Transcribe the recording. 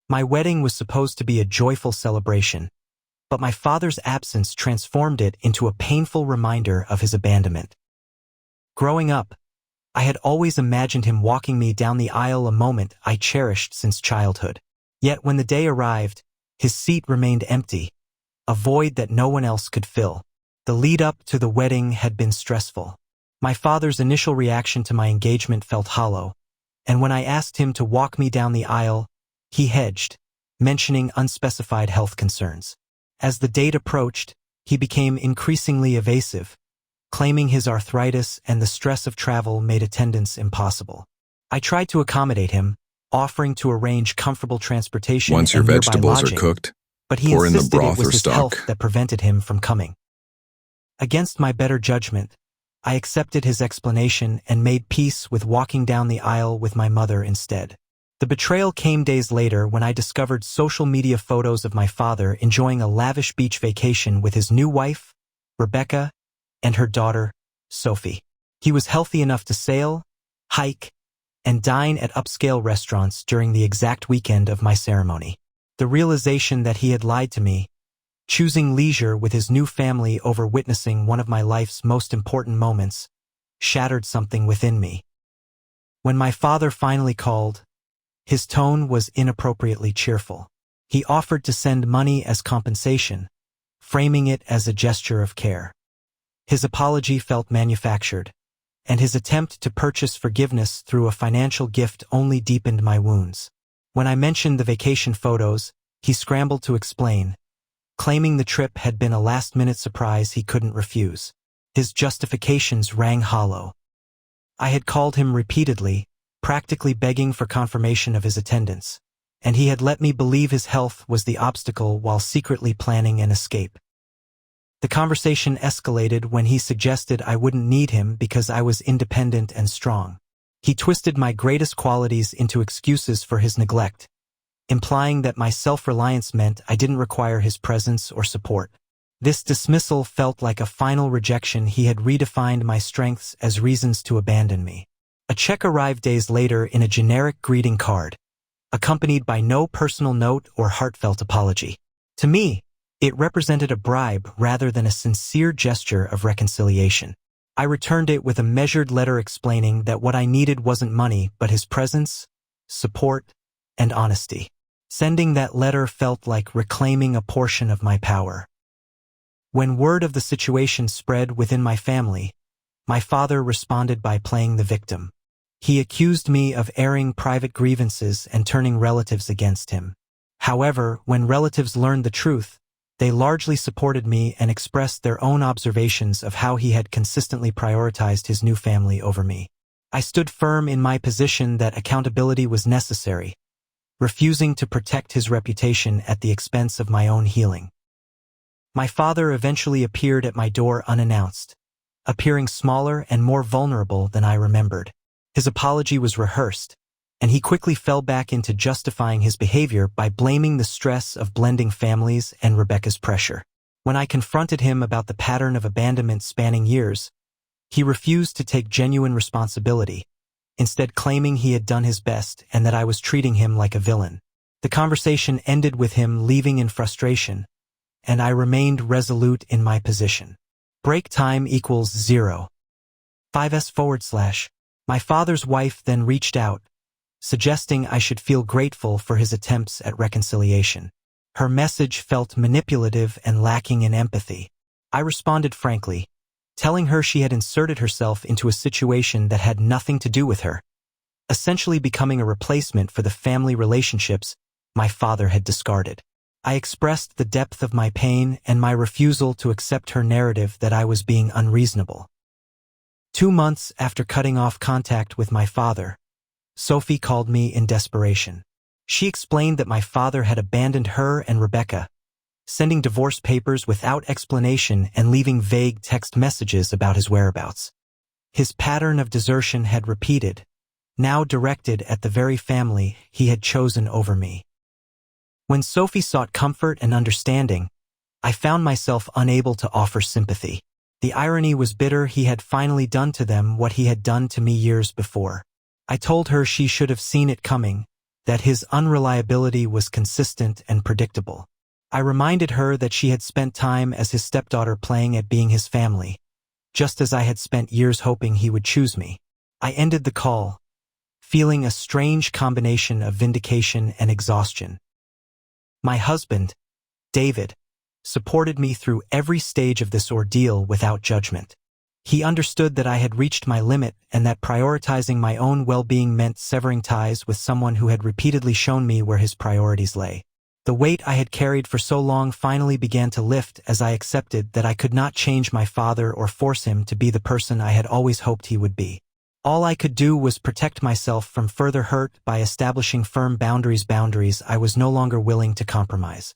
My wedding was supposed to be a joyful celebration, but my father's absence transformed it into a painful reminder of his abandonment. Growing up, I had always imagined him walking me down the aisle, a moment I cherished since childhood. Yet when the day arrived, his seat remained empty, a void that no one else could fill. The lead-up to the wedding had been stressful. My father's initial reaction to my engagement felt hollow, and when I asked him to walk me down the aisle, he hedged, mentioning unspecified health concerns. As the date approached, he became increasingly evasive, claiming his arthritis and the stress of travel made attendance impossible. I tried to accommodate him, offering to arrange comfortable transportation Once your and nearby vegetables lodging, are cooked, but he pour in the insisted it broth was or his stock. health that prevented him from coming. Against my better judgment, I accepted his explanation and made peace with walking down the aisle with my mother instead. The betrayal came days later when I discovered social media photos of my father enjoying a lavish beach vacation with his new wife, Rebecca, and her daughter, Sophie. He was healthy enough to sail, hike, and dine at upscale restaurants during the exact weekend of my ceremony. The realization that he had lied to me, choosing leisure with his new family over witnessing one of my life's most important moments, shattered something within me. When my father finally called, his tone was inappropriately cheerful. He offered to send money as compensation, framing it as a gesture of care. His apology felt manufactured, and his attempt to purchase forgiveness through a financial gift only deepened my wounds. When I mentioned the vacation photos, he scrambled to explain, claiming the trip had been a last-minute surprise he couldn't refuse. His justifications rang hollow. I had called him repeatedly, practically begging for confirmation of his attendance, and he had let me believe his health was the obstacle while secretly planning an escape. The conversation escalated when he suggested I wouldn't need him because I was independent and strong. He twisted my greatest qualities into excuses for his neglect, implying that my self-reliance meant I didn't require his presence or support. This dismissal felt like a final rejection. He had redefined my strengths as reasons to abandon me. A check arrived days later in a generic greeting card, accompanied by no personal note or heartfelt apology. To me, it represented a bribe rather than a sincere gesture of reconciliation. I returned it with a measured letter explaining that what I needed wasn't money but his presence, support, and honesty. Sending that letter felt like reclaiming a portion of my power. When word of the situation spread within my family, my father responded by playing the victim. He accused me of airing private grievances and turning relatives against him. However, when relatives learned the truth, they largely supported me and expressed their own observations of how he had consistently prioritized his new family over me. I stood firm in my position that accountability was necessary, refusing to protect his reputation at the expense of my own healing. My father eventually appeared at my door unannounced, appearing smaller and more vulnerable than I remembered. His apology was rehearsed, and he quickly fell back into justifying his behavior by blaming the stress of blending families and Rebecca's pressure. When I confronted him about the pattern of abandonment spanning years, he refused to take genuine responsibility, instead claiming he had done his best and that I was treating him like a villain. The conversation ended with him leaving in frustration, and I remained resolute in my position. Break time equals 0. 5s/. My father's wife then reached out, suggesting I should feel grateful for his attempts at reconciliation. Her message felt manipulative and lacking in empathy. I responded frankly, telling her she had inserted herself into a situation that had nothing to do with her, essentially becoming a replacement for the family relationships my father had discarded. I expressed the depth of my pain and my refusal to accept her narrative that I was being unreasonable. 2 months after cutting off contact with my father, Sophie called me in desperation. She explained that my father had abandoned her and Rebecca, sending divorce papers without explanation and leaving vague text messages about his whereabouts. His pattern of desertion had repeated, now directed at the very family he had chosen over me. When Sophie sought comfort and understanding, I found myself unable to offer sympathy. The irony was bitter. He had finally done to them what he had done to me years before. I told her she should have seen it coming, that his unreliability was consistent and predictable. I reminded her that she had spent time as his stepdaughter playing at being his family, just as I had spent years hoping he would choose me. I ended the call, feeling a strange combination of vindication and exhaustion. My husband, David, supported me through every stage of this ordeal without judgment. He understood that I had reached my limit and that prioritizing my own well-being meant severing ties with someone who had repeatedly shown me where his priorities lay. The weight I had carried for so long finally began to lift as I accepted that I could not change my father or force him to be the person I had always hoped he would be. All I could do was protect myself from further hurt by establishing firm boundaries I was no longer willing to compromise.